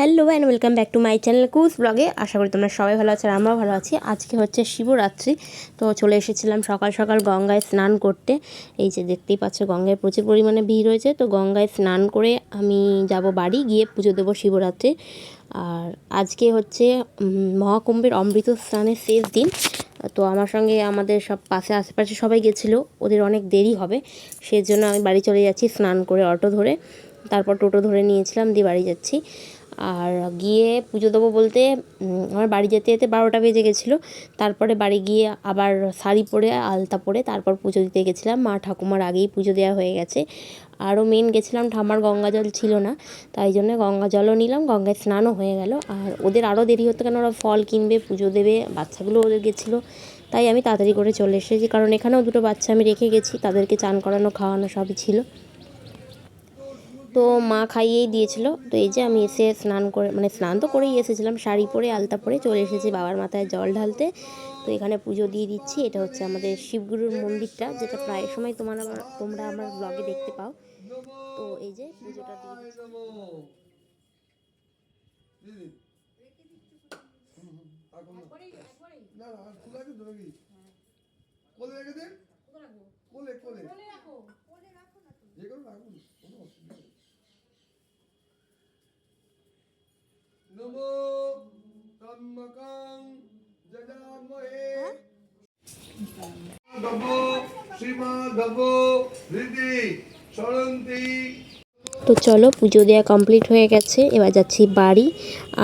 Hello and welcome back to my channel কুস ব্লগে। আশা করি তোমরা সবাই ভালো আছো আর আমরাও ভালো আছি। আজকে হচ্ছে শিবরাত্রি, তো চলে এসেছিলাম সকাল সকাল গঙ্গায় স্নান করতে। এই যে দেখতেই পাচ্ছ গঙ্গায় প্রচুর পরিমাণে ভিড় হয়েছে, তো গঙ্গায় স্নান করে আমি যাব বাড়ি গিয়ে পুজো দেবো শিবরাত্রি। আর আজকে হচ্ছে মহাকুম্ভের অমৃত স্নানের শেষ দিন, তো আমার সঙ্গে আমাদের সব পাশে আশেপাশে সবাই গেছিলো, ওদের অনেক দেরি হবে সেই জন্য আমি বাড়ি চলে যাচ্ছি স্নান করে অটো ধরে। তারপর টোটো ধরে নিয়েছিলাম, দিয়ে বাড়ি যাচ্ছি। আর গিয়ে পুজো দেবো বলতে আমার বাড়ি যেতে যেতে 12টা বেজে গেছিলো। তারপরে বাড়ি গিয়ে আবার শাড়ি পরে আলতা পরে তারপর পুজো দিতে গেছিলাম। মা ঠাকুমার আগেই পুজো দেওয়া হয়ে গেছে। আরও মেন গেছিলাম, ঠাম্মার গঙ্গা জল ছিল না, তাই জন্য গঙ্গা জলও নিলাম, গঙ্গায় স্নানও হয়ে গেল। আর ওদের আরও দেরি হতো, কেন ওরা ফল কিনবে, পুজো দেবে, বাচ্চাগুলো ওদের গেছিলো, তাই আমি তাড়াতাড়ি করে চলে এসেছি। কারণ এখানেও দুটো বাচ্চা আমি রেখে গেছি, তাদেরকে চান করানো খাওয়ানো সবই ছিল, তো মা খাইয়েই দিয়েছিল। তো এই যে আমি এসে স্নান করে, মানে স্নান তো করেই এসেছিলাম, শাড়ি পরে আলতা পরে চলে এসেছি বাবার মাথায় জল ঢালতে। তো এখানে পুজো দিয়ে দিচ্ছি। এটা হচ্ছে আমাদের শিবগুরুর মন্দিরটা, যেটা প্রায় সময় তোমরা আমার ব্লগে দেখতে পাও। তো এই যে পুজোটা দিয়ে দিচ্ছি। নমো ত্রম্বকং যজামহে ধবো শ্রীমাধবো হৃদি সরন্তি। তো চলো, পুজো দেওয়া কমপ্লিট হয়ে গেছে, এবার যাচ্ছি বাড়ি।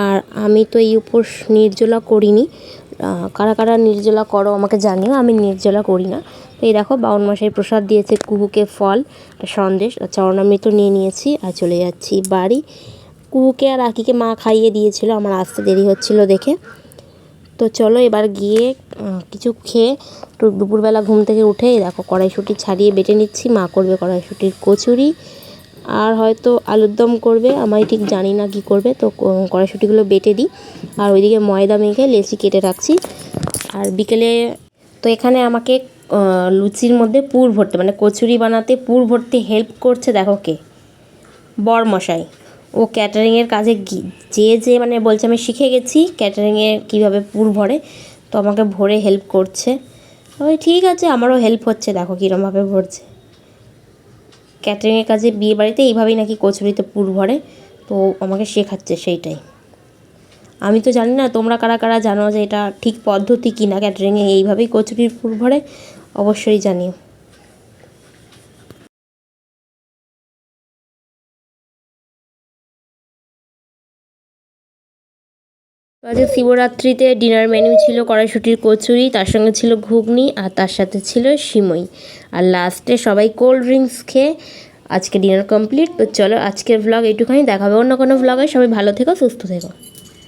আর আমি তো এই উপোস নির্জলা করিনি, কারা কারা নির্জলা করো আমাকে জানিও, আমি নির্জলা করি না। তো এই দেখো বাউন মশাই প্রসাদ দিয়েছে, কুহুকে ফল আর সন্দেশ আর চরণামৃত নিয়ে নিয়েছি আর চলে যাচ্ছি বাড়ি। কুহুকে আর আকিকে মা খাইয়ে দিয়েছিল, আমার আসতে দেরি হচ্ছিল দেখে। তো চলো এবার গিয়ে কিছু খেয়ে, একটু দুপুরবেলা ঘুম থেকে উঠে দেখো কড়াইশুঁটি ছাড়িয়ে বেটে নিচ্ছি। মা করবে কড়াইশুঁটির কচুরি, আর হয়তো আলুর দম করবে, আমি ঠিক জানি না কি করবে। তো কড়াইশুঁটিগুলো বেটে দিই, আর ওইদিকে ময়দা মেখে লেচি কেটে রাখছি। আর বিকেলে তো এখানে আমাকে লুচির মধ্যে পুর ভরতে, মানে কচুরি বানাতে পুর ভরতে হেল্প করছে দেখো কে, বরমশাই। ও ক্যাটারিংয়ের কাজে যে মানে বলছে আমি শিখে গেছি ক্যাটারিংয়ে কীভাবে পুর ভরে, তো আমাকে ভরে হেল্প করছে। ওই ঠিক আছে, আমারও হেল্প হচ্ছে, দেখো কীরমভাবে ভরছে। ক্যাটারিংয়ের কাজে বিয়ে বাড়িতে এইভাবেই নাকি কচুরিতে পুর ভরে, তো আমাকে শেখাচ্ছে সেইটাই। আমি তো জানি না, তোমরা কারা কারা জানো যে এটা ঠিক পদ্ধতি কি না, ক্যাটারিংয়ে এইভাবেই কচুরির পুর ভরে, অবশ্যই জানিও। আজকে শিবরাত্রিতে ডিনার মেনু ছিল কড়াইশুঁটির কচুরি, তার সঙ্গে ছিল ঘুগনি, আর তার সাথে ছিল সিমই, আর লাস্টে সবাই কোল্ড ড্রিঙ্কস খেয়ে আজকে ডিনার কমপ্লিট। তো চলো আজকের ভ্লগ এইটুখানি, দেখাবে অন্য কোনো ভ্লগে। সবাই ভালো থেকো, সুস্থ থেকো।